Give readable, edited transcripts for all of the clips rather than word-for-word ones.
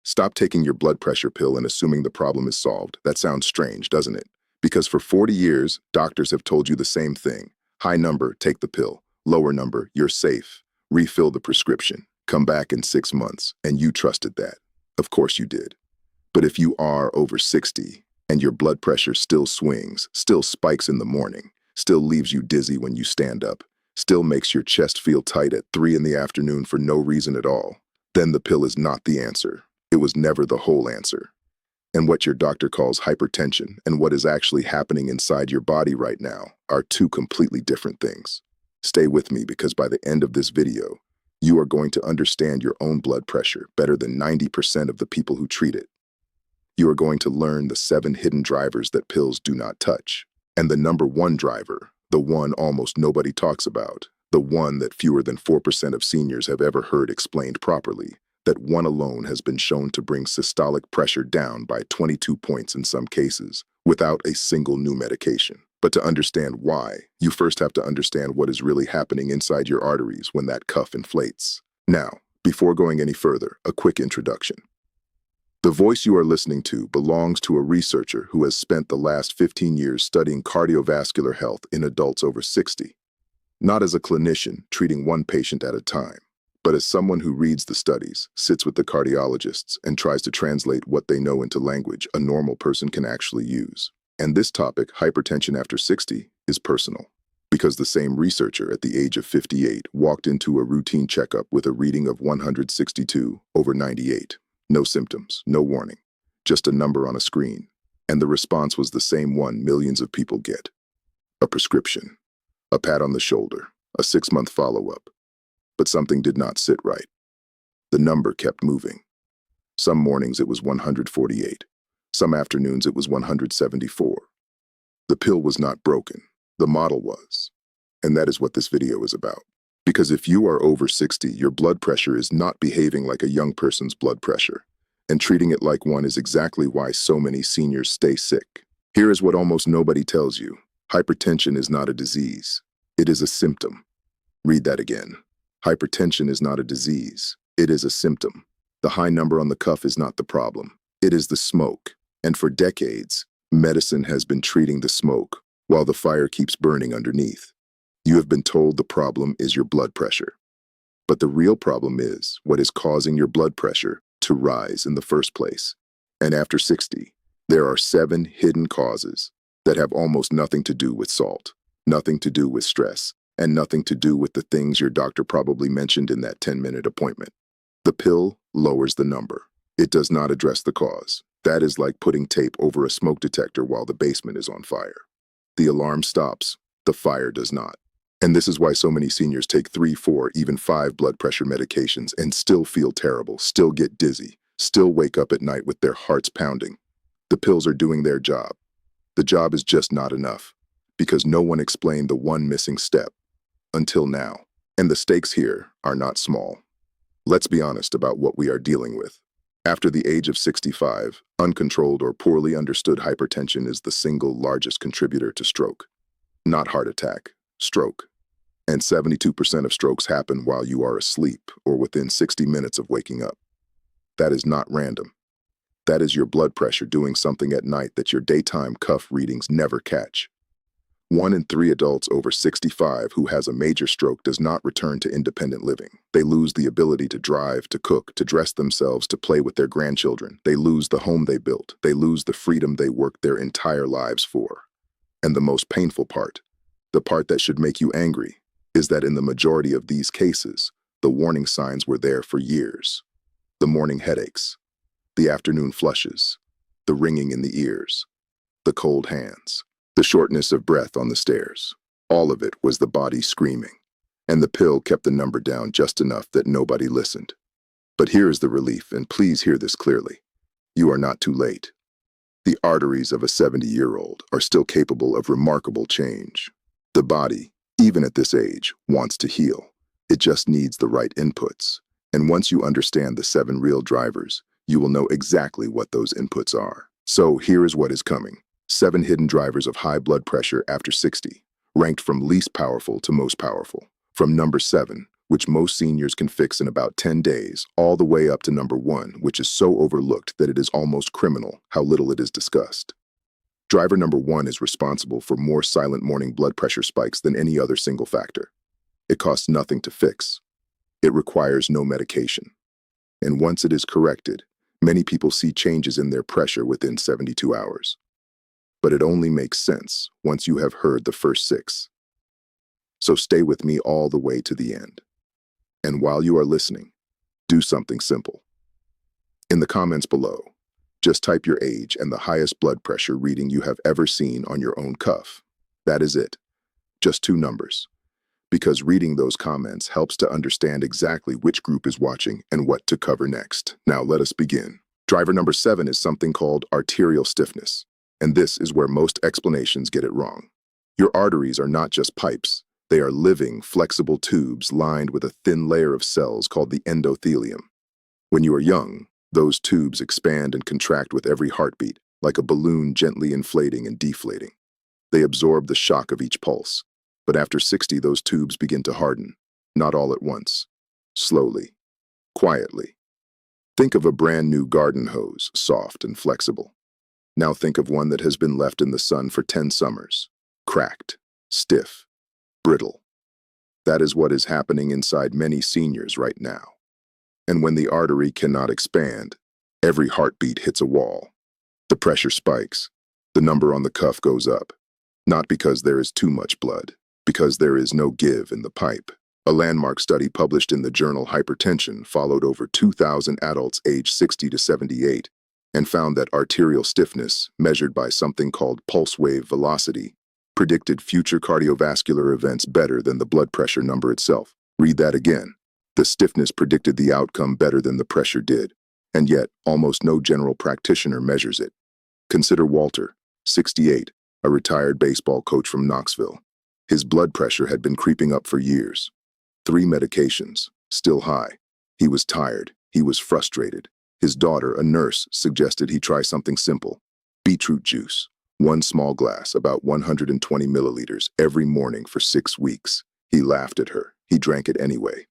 Stop taking your blood pressure pill and assuming the problem is solved. That sounds strange, doesn't it? Because for 40 years, doctors have told you the same thing. High number, take the pill. Lower number, you're safe. Refill the prescription. Come back in 6 months, and you trusted that. Of course you did. But if you are over 60 and your blood pressure still swings, still spikes in the morning, still leaves you dizzy when you stand up, still makes your chest feel tight at 3 in the afternoon for no reason at all, then the pill is not the answer. It was never the whole answer. And what your doctor calls hypertension and what is actually happening inside your body right now are two completely different things. Stay with me because by the end of this video, you are going to understand your own blood pressure better than 90% of the people who treat it. You are going to learn the 7 hidden drivers that pills do not touch. And the number 1 driver, the one almost nobody talks about, the one that fewer than 4% of seniors have ever heard explained properly, that one alone has been shown to bring systolic pressure down by 22 points in some cases, without a single new medication. But to understand why, you first have to understand what is really happening inside your arteries when that cuff inflates. Now, before going any further, a quick introduction. The voice you are listening to belongs to a researcher who has spent the last 15 years studying cardiovascular health in adults over 60. Not as a clinician treating one patient at a time, but as someone who reads the studies, sits with the cardiologists, and tries to translate what they know into language a normal person can actually use. And this topic, hypertension after 60, is personal. Because the same researcher at the age of 58 walked into a routine checkup with a reading of 162/98. No symptoms, no warning, just a number on a screen. And the response was the same one millions of people get. A prescription, a pat on the shoulder, a 6-month follow-up. But something did not sit right. The number kept moving. Some mornings it was 148. Some afternoons it was 174. The pill was not broken. The model was. And that is what this video is about. Because if you are over 60, your blood pressure is not behaving like a young person's blood pressure. And treating it like one is exactly why so many seniors stay sick. Here is what almost nobody tells you. Hypertension is not a disease. It is a symptom. Read that again. Hypertension is not a disease. It is a symptom. The high number on the cuff is not the problem. It is the smoke. And for decades, medicine has been treating the smoke while the fire keeps burning underneath. You have been told the problem is your blood pressure. But the real problem is what is causing your blood pressure to rise in the first place. And after 60, there are 7 hidden causes that have almost nothing to do with salt, nothing to do with stress, and nothing to do with the things your doctor probably mentioned in that 10-minute appointment. The pill lowers the number. It does not address the cause. That is like putting tape over a smoke detector while the basement is on fire. The alarm stops. The fire does not. And this is why so many seniors take 3, 4, even 5 blood pressure medications and still feel terrible, still get dizzy, still wake up at night with their hearts pounding. The pills are doing their job. The job is just not enough, because no one explained the one missing step. Until now. And the stakes here are not small. Let's be honest about what we are dealing with. After the age of 65, uncontrolled or poorly understood hypertension is the single largest contributor to stroke. Not heart attack, stroke. And 72% of strokes happen while you are asleep or within 60 minutes of waking up. That is not random. That is your blood pressure doing something at night that your daytime cuff readings never catch. 1 in 3 adults over 65 who has a major stroke does not return to independent living. They lose the ability to drive, to cook, to dress themselves, to play with their grandchildren. They lose the home they built. They lose the freedom they worked their entire lives for. And the most painful part, the part that should make you angry, is that in the majority of these cases, the warning signs were there for years. The morning headaches, the afternoon flushes, the ringing in the ears, the cold hands, the shortness of breath on the stairs. All of it was the body screaming, and the pill kept the number down just enough that nobody listened. But here is the relief, and please hear this clearly. You are not too late. The arteries of a 70-year-old are still capable of remarkable change. The body, even at this age, wants to heal. It just needs the right inputs. And once you understand the 7 real drivers, you will know exactly what those inputs are. So here is what is coming. 7 hidden drivers of high blood pressure after 60, ranked from least powerful to most powerful. From number 7, which most seniors can fix in about 10 days, all the way up to number 1, which is so overlooked that it is almost criminal how little it is discussed. Driver number 1 is responsible for more silent morning blood pressure spikes than any other single factor. It costs nothing to fix. It requires no medication. And once it is corrected, many people see changes in their pressure within 72 hours. But it only makes sense once you have heard the first 6. So stay with me all the way to the end. And while you are listening, do something simple. In the comments below, just type your age and the highest blood pressure reading you have ever seen on your own cuff. That is it. Just 2 numbers. Because reading those comments helps to understand exactly which group is watching and what to cover next. Now let us begin. Driver number 7 is something called arterial stiffness. And this is where most explanations get it wrong. Your arteries are not just pipes. They are living, flexible tubes lined with a thin layer of cells called the endothelium. When you are young, those tubes expand and contract with every heartbeat, like a balloon gently inflating and deflating. They absorb the shock of each pulse. But after 60, those tubes begin to harden, not all at once, slowly, quietly. Think of a brand new garden hose, soft and flexible. Now think of one that has been left in the sun for 10 summers, cracked, stiff, brittle. That is what is happening inside many seniors right now. And when the artery cannot expand, every heartbeat hits a wall. The pressure spikes. The number on the cuff goes up. Not because there is too much blood, because there is no give in the pipe. A landmark study published in the journal Hypertension followed over 2,000 adults aged 60 to 78 and found that arterial stiffness, measured by something called pulse wave velocity, predicted future cardiovascular events better than the blood pressure number itself. Read that again. The stiffness predicted the outcome better than the pressure did, and yet almost no general practitioner measures it. Consider Walter, 68, a retired baseball coach from Knoxville. His blood pressure had been creeping up for years. 3 medications, still high. He was tired. He was frustrated. His daughter, a nurse, suggested he try something simple. Beetroot juice. 1 small glass, about 120 milliliters, every morning for 6 weeks. He laughed at her. He drank it anyway.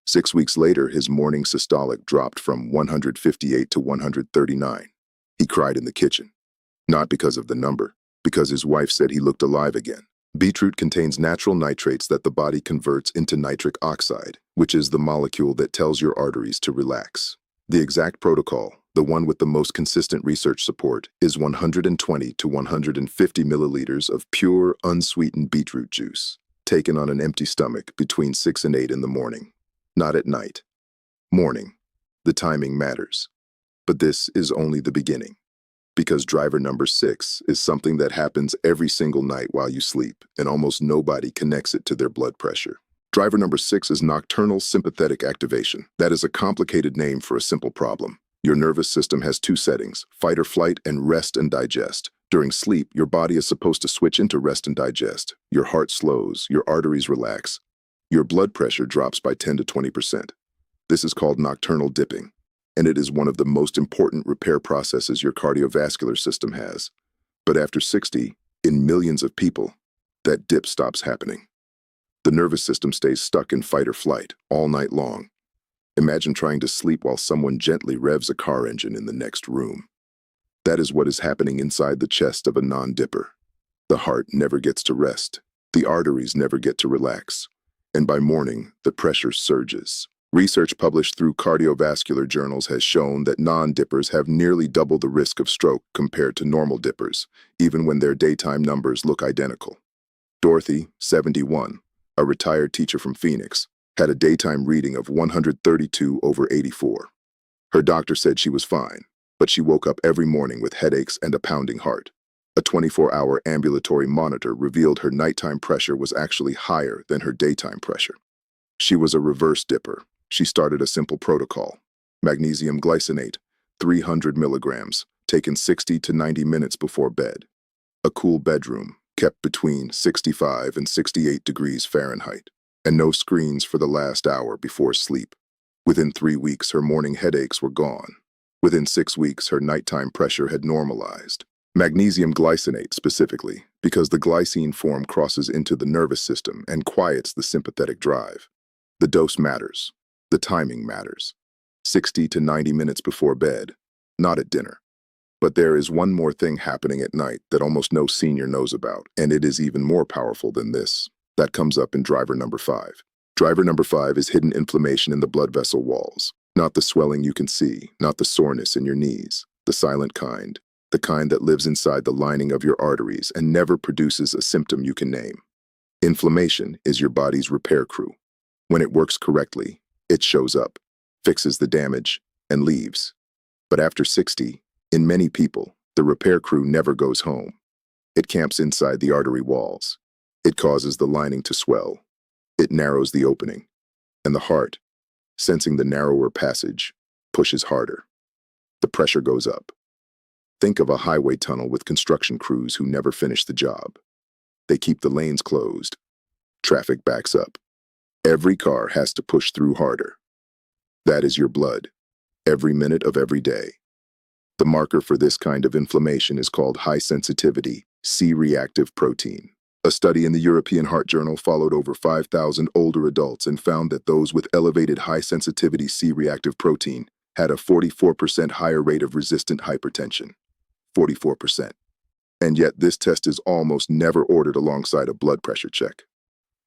6 weeks later, his morning systolic dropped from 158 to 139. He cried in the kitchen. Not because of the number, because his wife said he looked alive again. Beetroot contains natural nitrates that the body converts into nitric oxide, which is the molecule that tells your arteries to relax. The exact protocol, the one with the most consistent research support, is 120 to 150 milliliters of pure, unsweetened beetroot juice, taken on an empty stomach between 6 and 8 in the morning. Not at night. Morning. The timing matters. But this is only the beginning. Because driver number 6 is something that happens every single night while you sleep, and almost nobody connects it to their blood pressure. Driver number 6 is nocturnal sympathetic activation. That is a complicated name for a simple problem. Your nervous system has 2 settings, fight or flight and rest and digest. During sleep, your body is supposed to switch into rest and digest. Your heart slows, your arteries relax. Your blood pressure drops by 10 to 20%. This is called nocturnal dipping, and it is one of the most important repair processes your cardiovascular system has. But after 60, in millions of people, that dip stops happening. The nervous system stays stuck in fight or flight all night long. Imagine trying to sleep while someone gently revs a car engine in the next room. That is what is happening inside the chest of a non-dipper. The heart never gets to rest. The arteries never get to relax. And by morning, the pressure surges. Research published through cardiovascular journals has shown that non-dippers have nearly double the risk of stroke compared to normal dippers, even when their daytime numbers look identical. Dorothy, 71, a retired teacher from Phoenix, had a daytime reading of 132/84. Her doctor said she was fine, but she woke up every morning with headaches and a pounding heart. A 24-hour ambulatory monitor revealed her nighttime pressure was actually higher than her daytime pressure. She was a reverse dipper. She started a simple protocol. Magnesium glycinate, 300 milligrams, taken 60 to 90 minutes before bed. A cool bedroom, kept between 65 and 68 degrees Fahrenheit, and no screens for the last hour before sleep. Within 3 weeks, her morning headaches were gone. Within 6 weeks, her nighttime pressure had normalized. Magnesium glycinate specifically, because the glycine form crosses into the nervous system and quiets the sympathetic drive. The dose matters. The timing matters. 60 to 90 minutes before bed, not at dinner. But there is one more thing happening at night that almost no senior knows about, and it is even more powerful than this. That comes up in driver number 5. Driver number 5 is hidden inflammation in the blood vessel walls. Not the swelling you can see, not the soreness in your knees, the silent kind, the kind that lives inside the lining of your arteries and never produces a symptom you can name. Inflammation is your body's repair crew. When it works correctly, it shows up, fixes the damage, and leaves. But after 60, in many people, the repair crew never goes home. It camps inside the artery walls. It causes the lining to swell. It narrows the opening. And the heart, sensing the narrower passage, pushes harder. The pressure goes up. Think of a highway tunnel with construction crews who never finish the job. They keep the lanes closed. Traffic backs up. Every car has to push through harder. That is your blood, every minute of every day. The marker for this kind of inflammation is called high-sensitivity C-reactive protein. A study in the European Heart Journal followed over 5,000 older adults and found that those with elevated high-sensitivity C-reactive protein had a 44% higher rate of resistant hypertension. 44%. And yet this test is almost never ordered alongside a blood pressure check.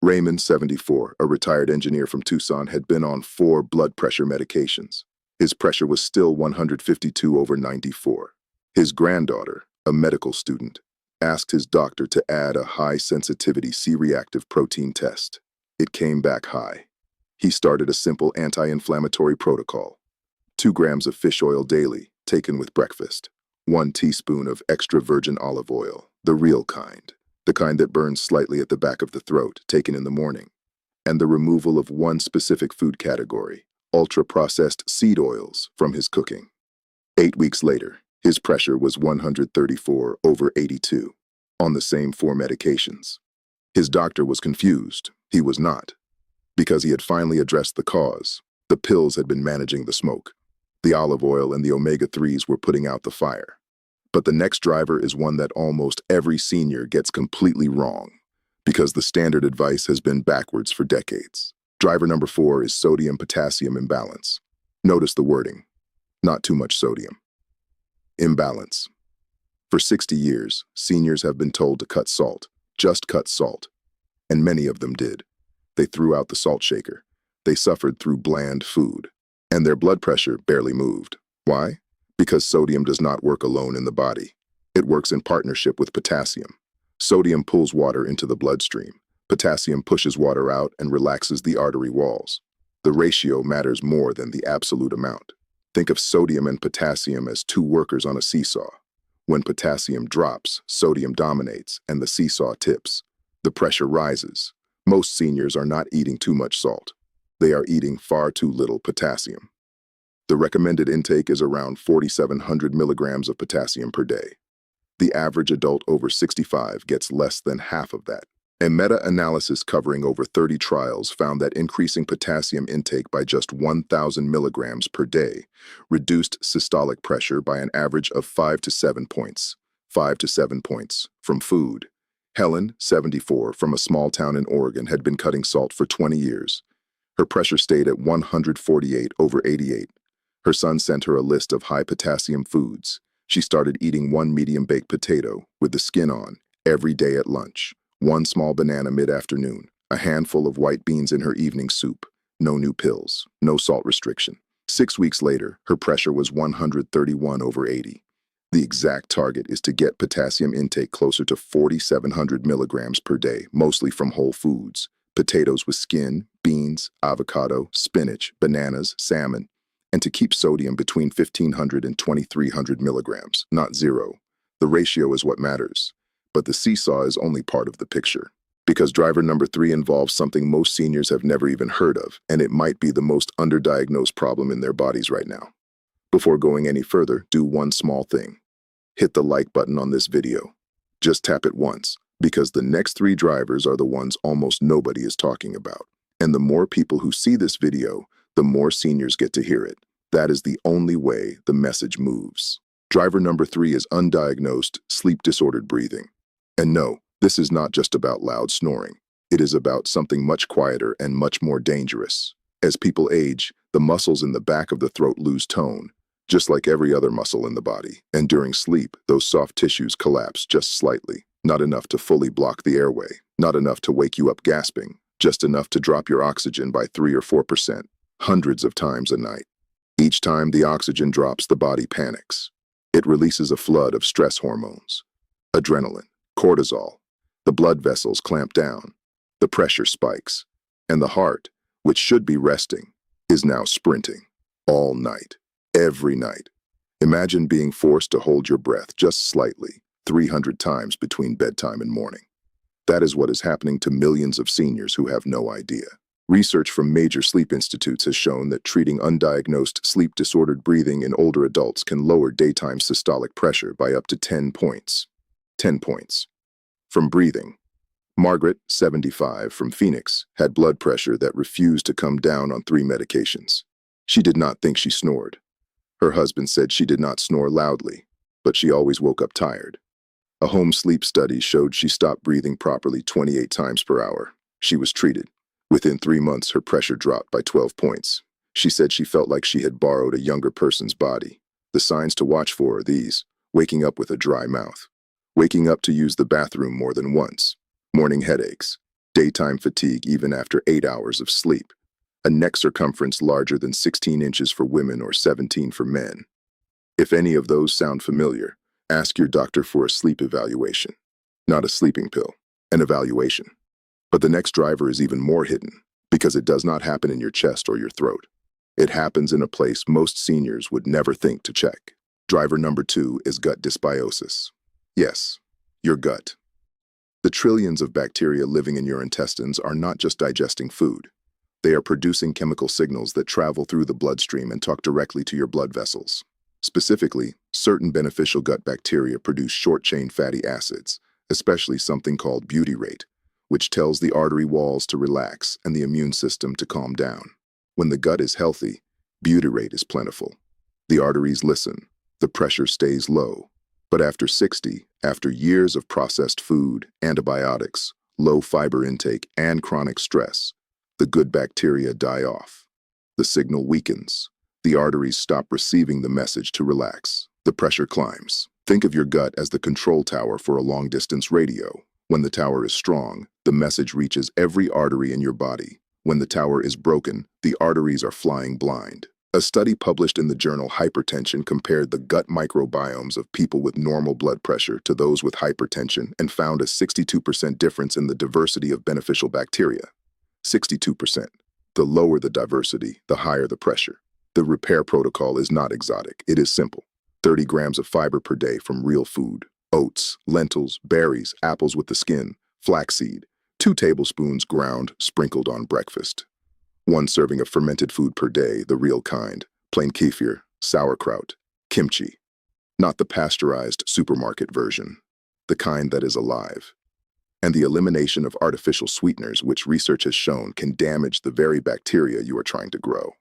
Raymond, 74, a retired engineer from Tucson, had been on 4 blood pressure medications. His pressure was still 152/94. His granddaughter, a medical student, asked his doctor to add a high-sensitivity C-reactive protein test. It came back high. He started a simple anti-inflammatory protocol. 2 grams of fish oil daily, taken with breakfast. 1 teaspoon of extra virgin olive oil, the real kind. The kind that burns slightly at the back of the throat, taken in the morning, and the removal of 1 specific food category, ultra-processed seed oils, from his cooking. 8 weeks later, his pressure was 134/82, on the same 4 medications. His doctor was confused. He was not, because he had finally addressed the cause. The pills had been managing the smoke. The olive oil and the omega-3s were putting out the fire. But the next driver is one that almost every senior gets completely wrong, because the standard advice has been backwards for decades. Driver number 4 is sodium-potassium imbalance. Notice the wording, not too much sodium. Imbalance. For 60 years, seniors have been told to cut salt, just cut salt. And many of them did. They threw out the salt shaker. They suffered through bland food. And their blood pressure barely moved. Why? Because sodium does not work alone in the body. It works in partnership with potassium. Sodium pulls water into the bloodstream. Potassium pushes water out and relaxes the artery walls. The ratio matters more than the absolute amount. Think of sodium and potassium as 2 workers on a seesaw. When potassium drops, sodium dominates, and the seesaw tips. The pressure rises. Most seniors are not eating too much salt. They are eating far too little potassium. The recommended intake is around 4,700 milligrams of potassium per day. The average adult over 65 gets less than half of that. A meta-analysis covering over 30 trials found that increasing potassium intake by just 1,000 milligrams per day reduced systolic pressure by an average of 5 to 7 points. 5 to 7 points from food. Helen, 74, from a small town in Oregon, had been cutting salt for 20 years. Her pressure stayed at 148/88. Her son sent her a list of high-potassium foods. She started eating 1 medium-baked potato, with the skin on, every day at lunch, 1 small banana mid-afternoon, a handful of white beans in her evening soup, no new pills, no salt restriction. 6 weeks later, her pressure was 131/80. The exact target is to get potassium intake closer to 4,700 milligrams per day, mostly from whole foods, potatoes with skin, beans, avocado, spinach, bananas, salmon, and to keep sodium between 1,500 and 2,300 milligrams, not 0. The ratio is what matters. But the seesaw is only part of the picture. Because driver number 3 involves something most seniors have never even heard of, and it might be the most underdiagnosed problem in their bodies right now. Before going any further, do one small thing. Hit the like button on this video. Just tap it once, because the next 3 drivers are the ones almost nobody is talking about. And the more people who see this video, the more seniors get to hear it. That is the only way the message moves. Driver number 3 is undiagnosed sleep-disordered breathing. And no, this is not just about loud snoring. It is about something much quieter and much more dangerous. As people age, the muscles in the back of the throat lose tone, just like every other muscle in the body. And during sleep, those soft tissues collapse just slightly, not enough to fully block the airway, not enough to wake you up gasping, just enough to drop your oxygen by 3 or 4%, hundreds of times a night. Each time the oxygen drops, the body panics. It releases a flood of stress hormones, adrenaline, cortisol. The blood vessels clamp down, the pressure spikes, and the heart, which should be resting, is now sprinting all night, every night. Imagine being forced to hold your breath just slightly, 300 times between bedtime and morning. That is what is happening to millions of seniors who have no idea. Research from major sleep institutes has shown that treating undiagnosed sleep-disordered breathing in older adults can lower daytime systolic pressure by up to 10 points. 10 points. From breathing. Margaret, 75, from Phoenix, had blood pressure that refused to come down on 3 medications. She did not think she snored. Her husband said she did not snore loudly, but she always woke up tired. A home sleep study showed she stopped breathing properly 28 times per hour. She was treated. Within 3 months, her pressure dropped by 12 points. She said she felt like she had borrowed a younger person's body. The signs to watch for are these: waking up with a dry mouth, waking up to use the bathroom more than once, morning headaches, daytime fatigue even after 8 hours of sleep, a neck circumference larger than 16 inches for women or 17 for men. If any of those sound familiar, ask your doctor for a sleep evaluation. Not a sleeping pill, an evaluation. But the next driver is even more hidden, because it does not happen in your chest or your throat. It happens in a place most seniors would never think to check. Driver number 2 is gut dysbiosis. Yes, your gut. The trillions of bacteria living in your intestines are not just digesting food. They are producing chemical signals that travel through the bloodstream and talk directly to your blood vessels. Specifically, certain beneficial gut bacteria produce short-chain fatty acids, especially something called butyrate, which tells the artery walls to relax and the immune system to calm down. When the gut is healthy, butyrate is plentiful. The arteries listen, the pressure stays low. But after 60, after years of processed food, antibiotics, low fiber intake, and chronic stress, the good bacteria die off. The signal weakens. The arteries stop receiving the message to relax. The pressure climbs. Think of your gut as the control tower for a long-distance radio. When the tower is strong, the message reaches every artery in your body. When the tower is broken, the arteries are flying blind. A study published in the journal Hypertension compared the gut microbiomes of people with normal blood pressure to those with hypertension and found a 62% difference in the diversity of beneficial bacteria. 62%. The lower the diversity, the higher the pressure. The repair protocol is not exotic. It is simple. 30 grams of fiber per day from real food. Oats, lentils, berries, apples with the skin, flaxseed, 2 tablespoons ground, sprinkled on breakfast. 1 serving of fermented food per day, the real kind, plain kefir, sauerkraut, kimchi. Not the pasteurized supermarket version, the kind that is alive. And the elimination of artificial sweeteners, which research has shown can damage the very bacteria you are trying to grow.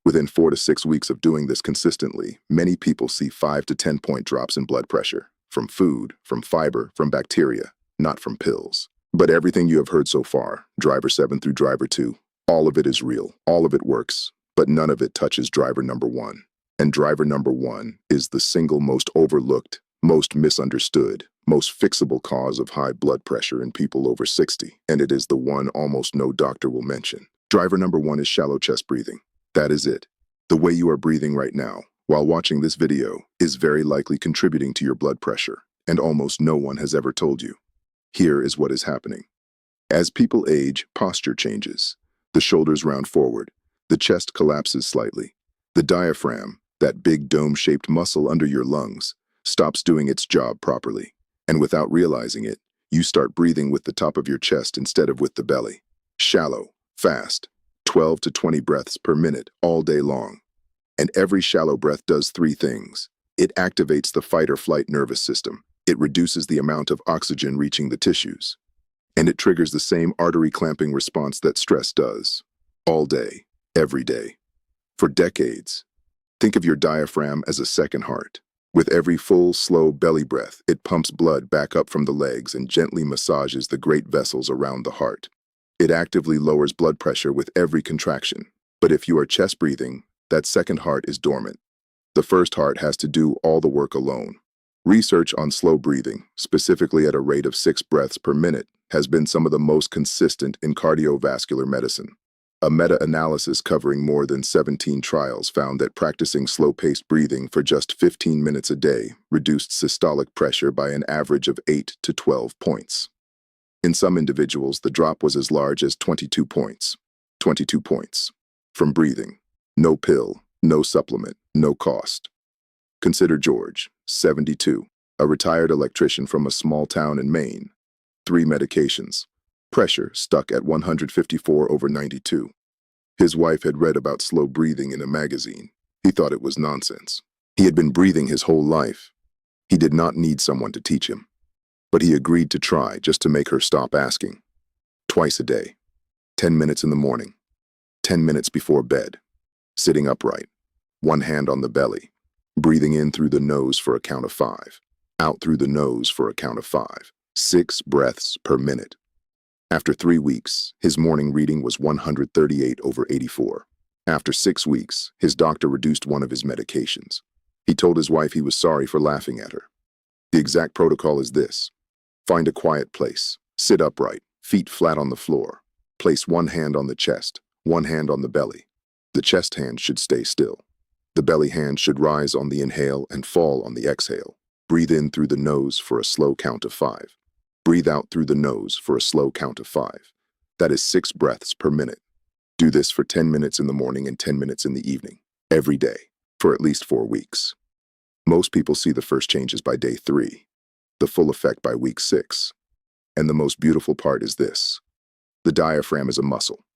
Within 4 to 6 weeks of doing this consistently, many people see 5 to 10 point drops in blood pressure. From food, from fiber, from bacteria, not from pills. But everything you have heard so far, driver 7 through driver 2, all of it is real, all of it works, but none of it touches driver number 1. And driver number 1 is the single most overlooked, most misunderstood, most fixable cause of high blood pressure in people over 60, and it is the one almost no doctor will mention. Driver number 1 is shallow chest breathing. That is it. The way you are breathing right now, while watching this video, is very likely contributing to your blood pressure, and almost no one has ever told you. Here is what is happening. As people age, posture changes. The shoulders round forward. The chest collapses slightly. The diaphragm, that big dome-shaped muscle under your lungs, stops doing its job properly. And without realizing it, you start breathing with the top of your chest instead of with the belly. Shallow, fast, 12 to 20 breaths per minute all day long. And every shallow breath does 3 things. It activates the fight or flight nervous system. It reduces the amount of oxygen reaching the tissues. And it triggers the same artery clamping response that stress does. All day, every day. For decades. Think of your diaphragm as a second heart. With every full, slow belly breath, it pumps blood back up from the legs and gently massages the great vessels around the heart. It actively lowers blood pressure with every contraction. But if you are chest breathing, that second heart is dormant. The first heart has to do all the work alone. Research on slow breathing, specifically at a rate of 6 breaths per minute, has been some of the most consistent in cardiovascular medicine. A meta-analysis covering more than 17 trials found that practicing slow-paced breathing for just 15 minutes a day reduced systolic pressure by an average of 8 to 12 points. In some individuals, the drop was as large as 22 points. 22 points. From breathing. No pill, no supplement, no cost. Consider George, 72, a retired electrician from a small town in Maine. 3 medications. Pressure stuck at 154/92. His wife had read about slow breathing in a magazine. He thought it was nonsense. He had been breathing his whole life. He did not need someone to teach him. But he agreed to try just to make her stop asking. Twice a day. 10 minutes in the morning. 10 minutes before bed. Sitting upright. One hand on the belly. Breathing in through the nose for a count of 5. Out through the nose for a count of 5. 6 breaths per minute. After 3 weeks, his morning reading was 138/84. After 6 weeks, his doctor reduced one of his medications. He told his wife he was sorry for laughing at her. The exact protocol is this. Find a quiet place. Sit upright, feet flat on the floor. Place one hand on the chest, one hand on the belly. The chest hand should stay still. The belly hand should rise on the inhale and fall on the exhale. Breathe in through the nose for a slow count of 5. Breathe out through the nose for a slow count of 5. That is 6 breaths per minute. Do this for 10 minutes in the morning and 10 minutes in the evening, every day, for at least 4 weeks. Most people see the first changes by day 3, the full effect by week 6. And the most beautiful part is this. The diaphragm is a muscle.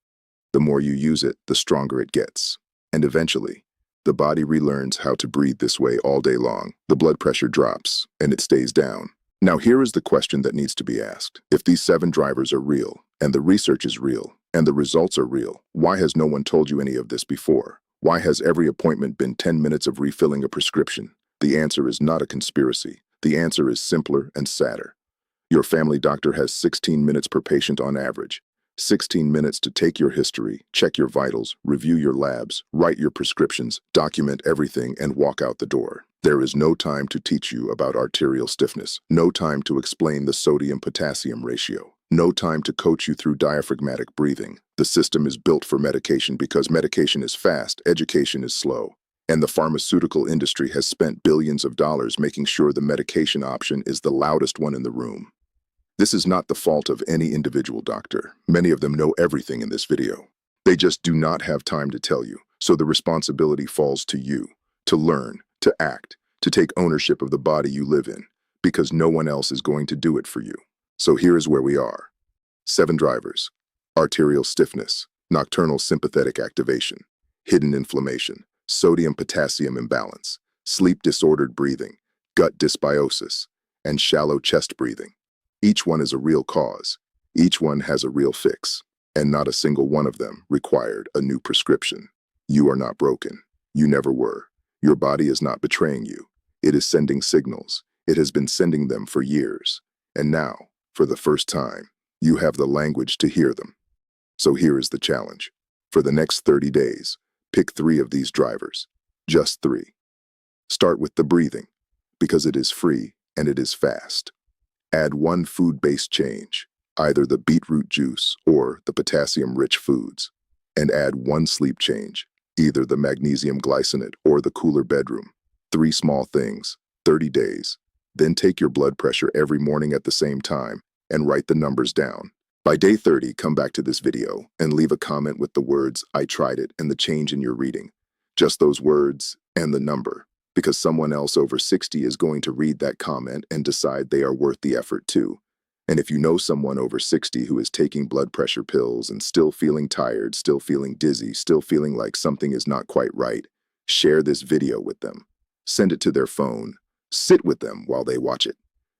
The more you use it, the stronger it gets. And eventually, the body relearns how to breathe this way all day long. The blood pressure drops, and it stays down. Now here is the question that needs to be asked. If these 7 drivers are real, and the research is real, and the results are real, why has no one told you any of this before? Why has every appointment been 10 minutes of refilling a prescription? The answer is not a conspiracy. The answer is simpler and sadder. Your family doctor has 16 minutes per patient on average. 16 minutes to take your history, check your vitals, review your labs, write your prescriptions, document everything, and walk out the door. There is no time to teach you about arterial stiffness, no time to explain the sodium-potassium ratio, no time to coach you through diaphragmatic breathing. The system is built for medication because medication is fast, education is slow. And the pharmaceutical industry has spent billions of dollars making sure the medication option is the loudest one in the room. This is not the fault of any individual doctor. Many of them know everything in this video. They just do not have time to tell you, so the responsibility falls to you, to learn, to act, to take ownership of the body you live in, because no one else is going to do it for you. So here is where we are. 7 drivers. Arterial stiffness, nocturnal sympathetic activation, hidden inflammation, sodium-potassium imbalance, sleep-disordered breathing, gut dysbiosis, and shallow chest breathing. Each one is a real cause. Each one has a real fix. And not a single one of them required a new prescription. You are not broken. You never were. Your body is not betraying you. It is sending signals. It has been sending them for years. And now, for the first time, you have the language to hear them. So here is the challenge. For the next 30 days, pick 3 of these drivers. Just 3. Start with the breathing, because it is free and it is fast. Add 1 food-based change, either the beetroot juice or the potassium-rich foods. And add 1 sleep change, either the magnesium glycinate or the cooler bedroom. 3 small things, 30 days. Then take your blood pressure every morning at the same time and write the numbers down. By day 30, come back to this video and leave a comment with the words, "I tried it," and the change in your reading. Just those words and the number. Because someone else over 60 is going to read that comment and decide they are worth the effort too. And if you know someone over 60 who is taking blood pressure pills and still feeling tired, still feeling dizzy, still feeling like something is not quite right, share this video with them. Send it to their phone. Sit with them while they watch it.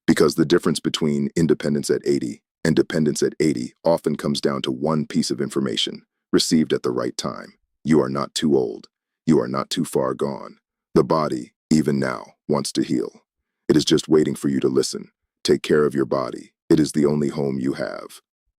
Because the difference between independence at 80 and dependence at 80 often comes down to 1 piece of information, received at the right time. You are not too old. You are not too far gone. The body, even now, wants to heal. It is just waiting for you to listen. Take care of your body. It is the only home you have.